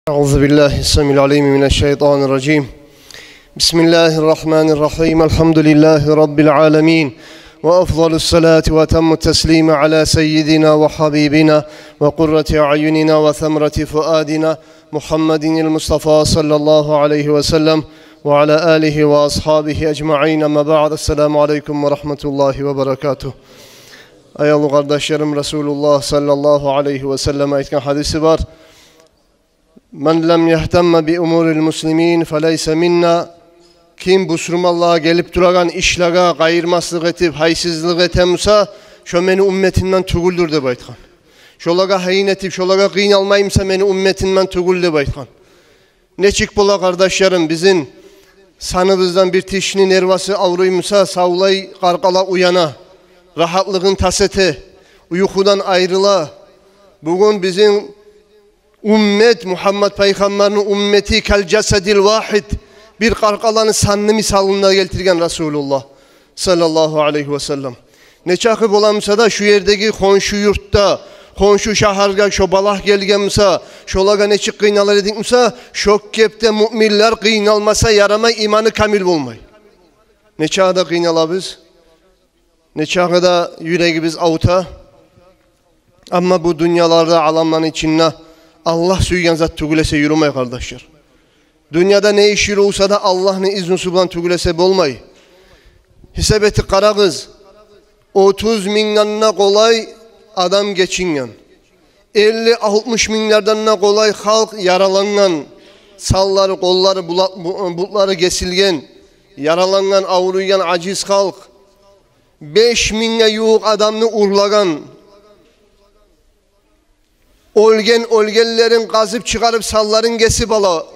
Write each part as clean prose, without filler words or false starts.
أعوذ بالله السميع العليم من الشيطان الرجيم بسم الله الرحمن الرحيم الحمد لله رب العالمين وأفضل الصلاة وتم التسليم على سيدنا وحبيبنا وقرة أعيننا وثمرة فؤادنا محمد المصطفى صلى الله عليه وسلم وعلى آله وأصحابه أجمعين أما بعد السلام عليكم ورحمة الله وبركاته. Ayağlı kardeşlerim, Resulullah sallallahu aleyhi ve sellem ayetken hadisi var. Men lem yehtemme bi umuril muslimin feleyse minna. Kim bu Müslümanlığa gelip duragan işlaga gayırmaslık etip haysizlik etemsa şu meni ümmetinden tügüldür de baytkan. Şolaga hayin etip şolaga kıyın almayımsa meni ümmetinden tügül de baytkan. Neçik bola kardeşlerim, bizim sanımızdan bir tişinin ervası avruyumsa savlay karkala uyana. Rahatlığın taseti, uykudan ayrıla. Bugün bizim ümmet, Muhammed Peygamber'in ümmeti kel cesedil vahid, bir karkalanı sanlı misalına getirgen Resulullah sallallahu aleyhi ve sellem. Ne çakı bolamsa da şu yerdeki konşu yurtta, konşu şaharga şu balah gelgemsa, şolaga neçik kıynalar edikmsa, şok kepte müminler kıynalmasa yaramay, imanı kamil olmay. Ne çağda kıynalabız? Ne çağda yüreğimiz avuta, ama bu dünyalarda alamların içinde Allah süygen zat tügülese yürümey kardeşler. Dünyada ne iş yürüyse da Allah'ın izni subhan tügülese olmay. Hisabeti kara kız 30 milyonuna kolay adam geçingen, 50-60 milyardan kolay halk yaralanan, salları kolları butları kesilgen, yaralanan avruyan aciz halk, 5.000'e yuğuk adamını urlagan, olgenlerin kazıp çıkarıp salların kesip ala,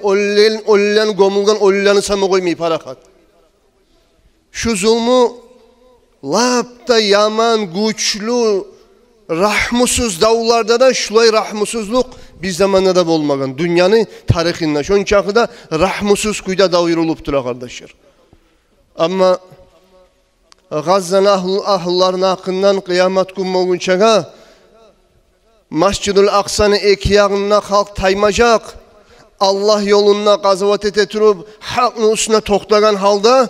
ollen gomulgan ollanı samı koymayıp harakat. Şu zulmü lapta yaman, güçlü, rahmusuz davullarda da şulay rahmusuzluk bir zamanda da olmagan. Dünyanın tarihinden. Şunun çakıda rahmusuz kuyda davir oluptur kardeşler. Ama Gazze'nin ahılların hakkından kıyamet günü olunca Mescid-ül Aksa'nın iki yağına halk taymacak. Allah yoluna gazavat etetirip hakkın üstüne toktagan halda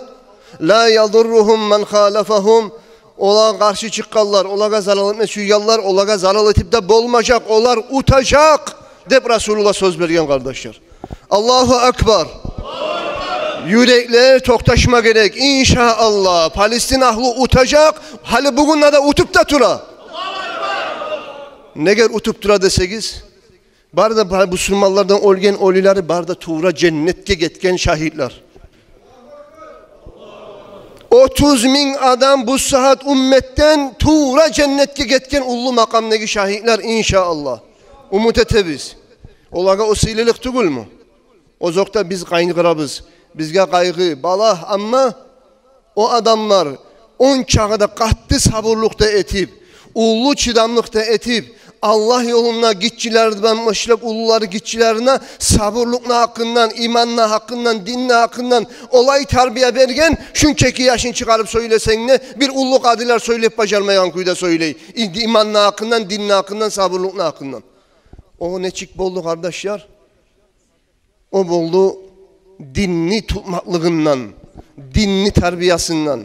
la yadurruhum men halafahum, ola karşı çıkallar, olaga zarar etme süyyallar, olaga zarar etip de bolmayacak, olar utacak deyip Resulullah söz vergen kardeşler. Allahu Ekber. Yürekler toktaşma gerek inşallah. Palestin ahlı utacak, hali bugün de utup da tura. Ne ger utup tura desegiz, barda bu Müslümanlardan olgen olileri barda tuğra cennetke getken şahitler. 30.000 adam bu saat ümmetten tuğra cennetke getken ullu makamdaki şahitler inşallah. Umut etebiz. Olaga o sililik tugul mu? O zokta biz kaynıqırabız. Bizge kaygı, balah, ama o adamlar 10 çağda katlı sabırlıkta etip, ullu çidamlıkta etip, Allah yoluna gitçilerden başlayıp ulluları gitçilerine sabırlıkla hakkından, imanla hakkından, dinle hakkından olay terbiye vergen, şunkeki yaşını çıkarıp söylesen ne, bir ulluk adiler söyleyip bacarmayan kuyda söyleyi. İmanla hakkından, dinle hakkından, sabırlıkla hakkından. O ne çık boldu kardeşler? O boldu dinni tutmaklığından, dinni terbiyesinden.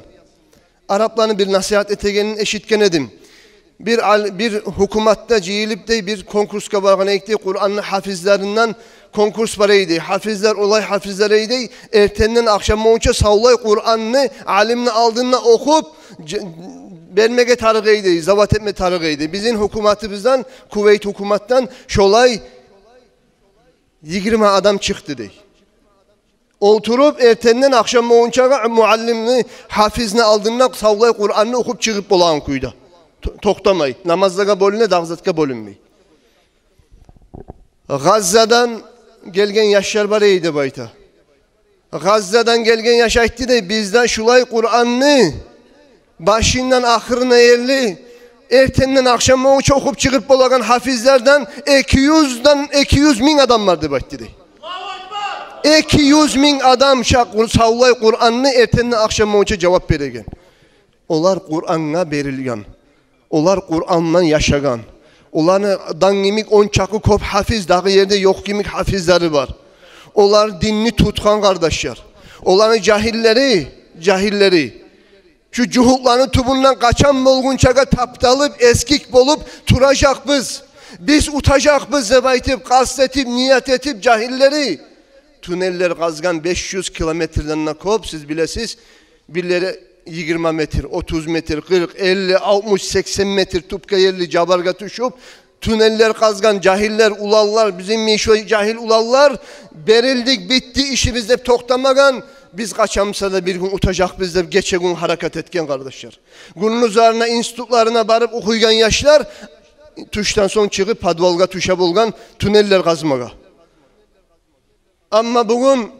Arapların bir nasihat etegenin eşitken edim. Bir hükümatta cihilip de bir konkurs kabargana ekti, Kur'an'ın hafizlerinden konkurs paraydı. Hafizler olay hafizleriydi. Ertenden akşam olunca savlay Kur'an'ını alimini aldığında okup vermege tarıgıydı, zavat etme tarıgıydı. Bizim hükümetimizden, Kuveyt hükümattan şolay 20 adam çıktı dey. Oturup ertenden akşam olunca muallimini, hafizini aldığında savlay Kur'an'ını okup çıkıp olan kuyda. Toktamay. Namazdaga bölüne, dağzatka bölünmey. Gazze'den gelgen yaşlar var eydi bayta. Gazze'den gelgen yaşayttı da bizden şulay Kur'an'ını başından ahırına yerli, ertenden akşam olunca okup çıkıp olan hafizlerden 200.000 adam vardı bayttı dey. 200.000 adam savlay Kur'an'ını ertenden akşam olunca cevap veregen. Olar Kur'an'a verilgen. Olar Kur'an'la yaşagan. Onlardan gimik 10 çakı kop hafiz, dağı yerde yok gimik hafizleri var. Onlar dinini tutkan kardeşler. Onların cahilleri. Şu cuhukların tubundan kaçan bolgunçaga taptalıp, eskik bolup turacak biz. Biz utacak biz zebaytip, kastetip, niyet etip cahilleri. Tüneller kazgan 500 kilometreden nakop, siz bilesiz. Birileri 20 metre, 30 metre, 40, 50, 60, 80 metre tupka yerli cabarga tuşup, tüneller kazgan cahiller, ulallar, bizim mişo cahil ulallar, berildik, bitti, işimizde toktamagan, biz kaçamsa da bir gün utacak bizde geçe gün hareket etken kardeşler. Günün üzerine institutlarına barıp okuygan yaşlar, tuştan son çıkıp padvalga tuşa bulgan tüneller kazmaga. Ama bugün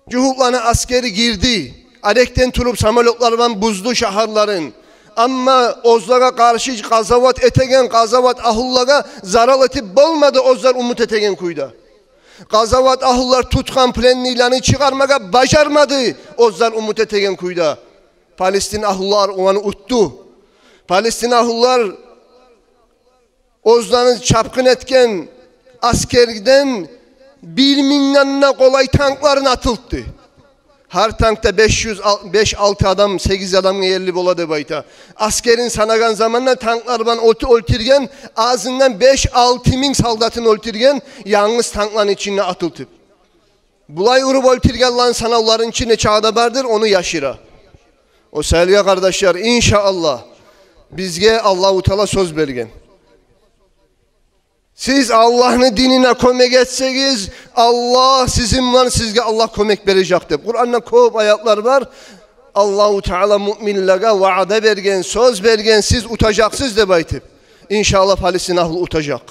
cuhuklarına askeri girdi. Alekten turup samolotlardan buzlu şaharların. Ama ozlara karşı gazavat etegen, gazavat ahullara zarar etip bolmadı ozlar umut etegen kuyda. Gazavat ahullar tutkan planın ilanı çıkarmaya başarmadı ozlar umut etegen kuyda. Palestin ahullar onu uttu. Palestin ahullar ozlarını çapkın etken askerden 1.000'den kolay tankların atıldı. Her tankta 5-6 adam, 8 adam yerli boladı bayta. Askerin sanagan zamanla tanklardan oltirgen, ağzından 5-6 min saldatın oltirgen, yalnız tankların içine atıldı. Bulay urup oltirgen lan sanavların içine çağda vardır, onu yaşıra. O sevgili kardeşler, inşallah bizge Allah-u Teala söz bergen. Siz Allah'ın dinine kömek etseniz Allah sizin var, sizge Allah kömek verecektir. Kur'an'da çok ayetler var. Allah-u Teala müminlere vaade bergen, söz bergen, siz utacaksınız de baytip. İnşallah Palestin ahlı utacak.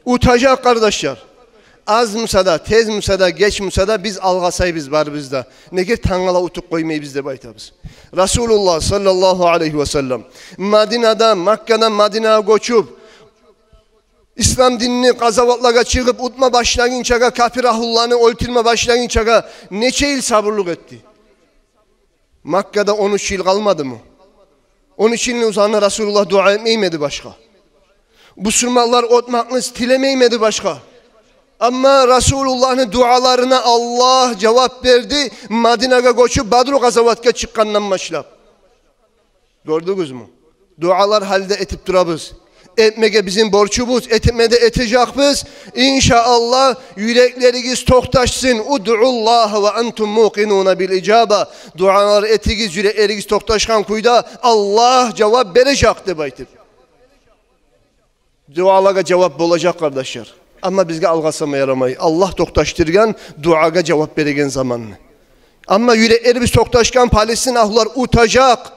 Utacak kardeşler. Az müsaada, tez müsaada, geç müsaada biz algasay biz var bizde. Ne ki tangala utuk koymayı bizde baytabız. Resulullah sallallahu aleyhi ve sellem Medine'den, Mekke'den Medine'ye göçüp İslam dinini gazavatlara çıkıp utma başlayınca, kafir ahullarını öldürme başlayınca neçe yıl sabırlık etti. Mekke'de 13 yıl kalmadı mı? 13 yılın uzağına Resulullah dua etmeyemedi başka. Müslümanlar otmakını dilemeyemedi başka. Ama Resulullah'ın dualarına Allah cevap verdi. Medine'ye koşup Badr gazavatga çıkkandan başlap. Gördünüz mü? Dualar halde etip durabız. Etmege bizim borçumuz, etmede etecek biz. İnşallah yürekleriniz toktaşsın. Ud'ullaha ve entum muqinun bil icaba. Dualar etiniz, yürekleriniz toktaşkan kuyda Allah cevap verecekti baytır. Dualara cevap olacak kardeşler. Ama bizge algasama yaramayı. Allah toktaştırgan, duaga cevap veregen zamanını. Ama yüreklerimiz toktaşkan Palestin ahlar utacak.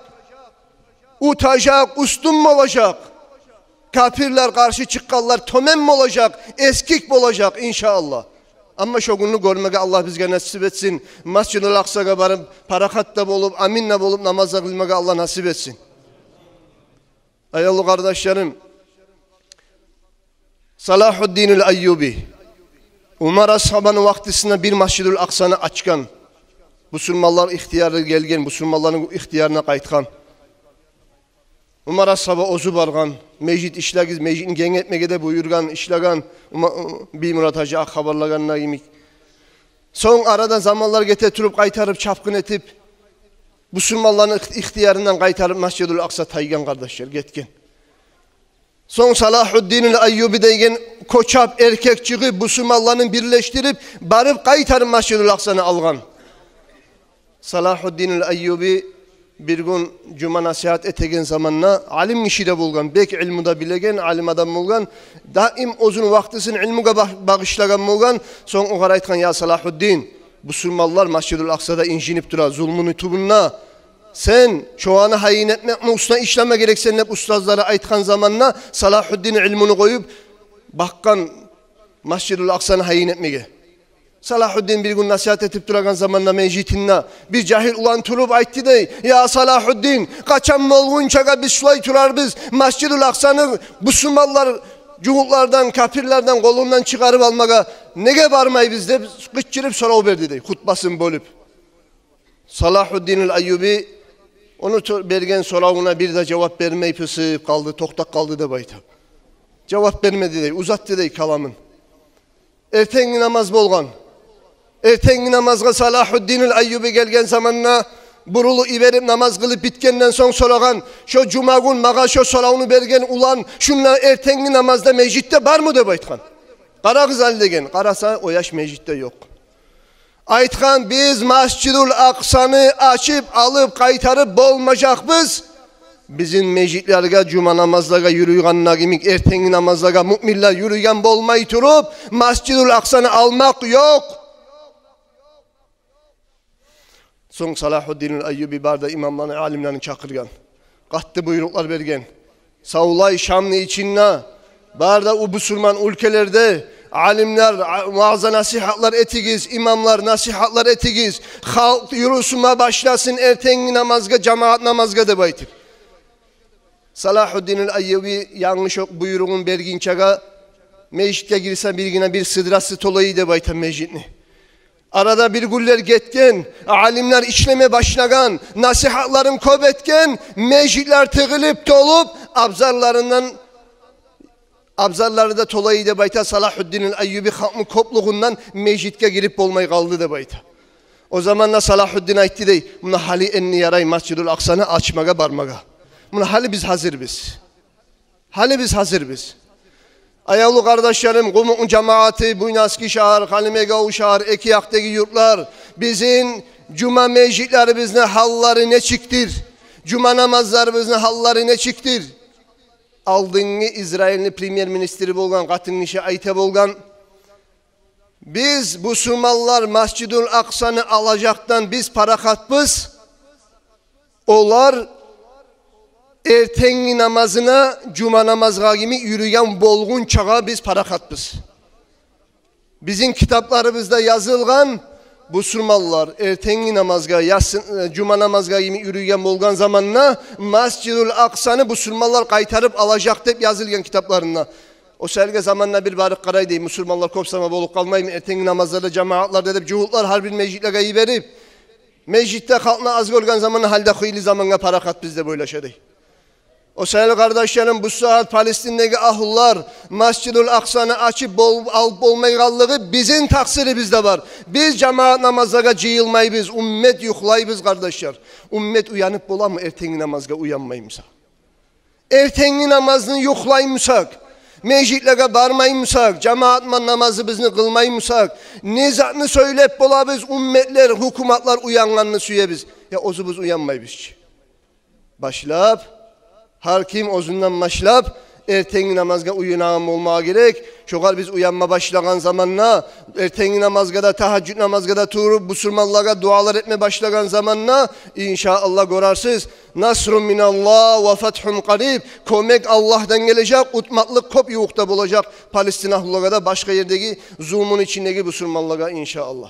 Utacak, ustum olacak. Kafirler karşı çıkkallar tömen mi olacak, eskik mi olacak inşallah. Ama şu günü görmeye Allah bizge nasip etsin. Mescid-i Aksa'ya varıp, parakatta bulup, aminle bulup namazlar kılmaya Allah nasip etsin. Ayollu kardeşlerim, Salahuddin el-Ayyubi, Umar ashabının vaktisinde bir Mescid-i Aksa'nı açkan, Müslümanlar ihtiyarı gelgen, Müslümanların ihtiyarına kayıtkan. Umar ashabı ozu bargan, mecid işlegiz, mecidin gen etmege de buyurgan, işlegan, bir Murat Hacı ak haberlagan nayimik. Son arada zamanlar getirip kaytarıp, çapkın etip, Müslümanların ihtiyarından kaytarıp Mescid-i Aksa taygan kardeşler, getken. Son Salahuddin el-Ayyubi deygen, koçap erkek çıkıp, Müslümanların birleştirip, barıp kaytarıp Mescid-i Aksa'nı algan. Salahuddin el-Ayyubi, bir gün cuma nasihat etegen zamanla alim kişide bulgan, bek ilmuda bilegen, alim adam bulgan, daim uzun vaktisini ilmuga bağışlagan bulgan, son o kadar aytkan ya Salahuddin, Müslümanlar Mescid-i Aksa'da incinip dura, zulmunu tubunna, sen şu anı hayin etmek mi, usuna işleme gerek senin hep ustazlara aytkan zamanla Salahuddin ilmunu koyup, bakkan Mescid-i Aksa'nı hayin etmeye. Salahuddin bir gün nasihat etip duragan zamanla meclitinna bir cahil ulan turup aytti dey, ya Salahuddin kaçan mı olgunçaga biz şulay turar biz Mescid-i Aksa'nı Müslümanlar cuhullardan, kafirlerden kolundan çıkarıp almaya nege varmayı biz de kıçırıp sorav verdi dey, hutbasını bölüp. Salahuddin el-Ayyubi onu bergen soravuna bir de cevap vermeyi pısıp kaldı, toktak kaldı da bayta. Cevap vermedi dey, uzatdı dey kalamın. Ertengi namaz bolgan. Ertengi namazga Salahuddinul Ayyubi gelgen zamanına burulu iberip namaz kılıp bitkenden son soragan, şu cuma gün mağa şu solavunu bergen ulan, şunla ertengi namazda meclitte var mı de baytkan. Kara kız Ali degen, karasa o yaş meclitte yok. Aytkan biz Mescid-ül Aksa'nı açıp alıp kaytarıp bolmayacakbız. Bizim mecitlerge cuma namazlarga yürüyganına gimik ertengi namazlarga müminler yürüygen bolmay turup Mescid-ül Aksa'nı almak yok. Son Salahuddinul Ayyubi barda imamlarını, alimlerini çakırgan. Katlı buyruklar bergen. Savulay Şamlı içinna barda u Müslüman ülkelerde alimler vaaz nasihatlar etigiz, imamlar nasihatlar etigiz. Halk yürüsüme başlasın ertengi namazga, cemaat namazga de baytır. Salahuddinul Ayyubi yanlış buyruğun berginçaga mecitke girsen birgine bir sıdrası tolayı de baytan mecitni. Arada bir güller getken, alimler işleme başlagan, nasihatların köbetken, mecitler tıgılıp dolup, abzarları da tolayı da bayta Salahuddinul Ayyubi halkın kopluğundan mecitke girip olmayı kaldı da bayta. O zaman da Salahuddin aytti dey, buna hali enni yaray Mescid-ül Aksa'nı açmaga barmaga. Buna hali biz hazır biz. Hali biz hazır biz. Ayavlu kardeşlerim, Gumuk'un cemaati, Buynaski şahar, Halimegau şahar, Ekiyak'taki yurtlar, bizim cuma mecitleri bizne halları ne çıktır? Cuma namazları bizne halları ne çıktır? Aldığını İsrail'li premier ministri bolgan, katın işe ayte bolgan. Biz Müslümanlar Mescid-ül Aksa'nı alacaktan biz para katbız. Olar ertengi namazına cuma namazga gibi yürüyen bolgun çağa biz para katbız. Bizim kitaplarımızda yazılgan Müslümanlar ertengi namazga, cuma namazga gibi yürüyen bolgan zamanına Mescid-ül Aksa'nı Müslümanlar kaytarıp alacak deyip yazılgan kitaplarına. O selge zamanla bir barık karay deyip Müslümanlar kopsama bolup kalmayayım ertengi namazlarda cemaatlar dedip cuhutlar harbin meclitle gayi verip meclitte kalkına az görgen zamanı halde hıyli zamanla para kat bizde böyle şey değil. O sayılı kardeşlerim bu saat Palestin'deki ahullar Mescid-ül Aksa'nı açıp alıp olmaygallığı bizim taksiri bizde var. Biz cemaat namazlara cıyılmayı biz, ümmet yuhlayı biz kardeşler. Ümmet uyanıp bola mı ertengi namazga uyanmayımsa? Ertengi namazını yuhlayımsak, meclitlere barmayımsak, cemaatman namazı bizni kılmayımsak, nizatını söylep bola biz, ümmetler, hukumatlar uyanganını süye biz. Ya ozu biz uyanmayı biz. Başlap, hakim ozundan başlap ertengi namazga uyanağım olmaya gerek. Şokar biz uyanma başlagan zamanla ertengi namazga da teheccüd namazga da turup Müslümanlara dualar etme başlagan zamanla inşallah görarsız nasrun minallah ve fethun qarib, kömek Allah'tan gelecek, utmatlık kop yuğukta bulacak Palestinahlılara da başka yerdeki zulmün içindeki Müslümanlara inşallah.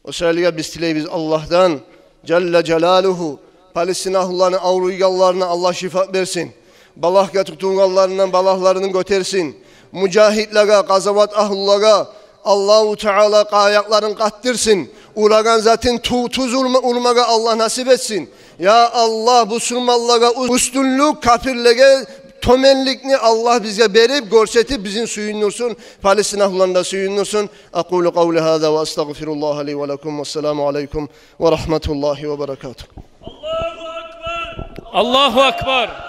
O sırayla biz dileyiz Allah'tan Celle Celaluhu Palestinahlıların avruygallarına Allah şifa versin. Balahga tutungallarından balahlarını götersin. Mücahitlere, gazavat ahullara Allah-u Teala ayaklarını kattırsın. Uragan zaten tuz urmaga Allah nasip etsin. Ya Allah Müslümanlara üstünlük, kafirlere tomenlikni Allah bize berip, görsetip bizim suyunursun. Palestinahlıların da suyunursun. Aqulu qavli hâzâ ve estağfirullah li ve lekum ve selamu aleyküm ve rahmetullahi ve berekatuhu. Allahu Ekber.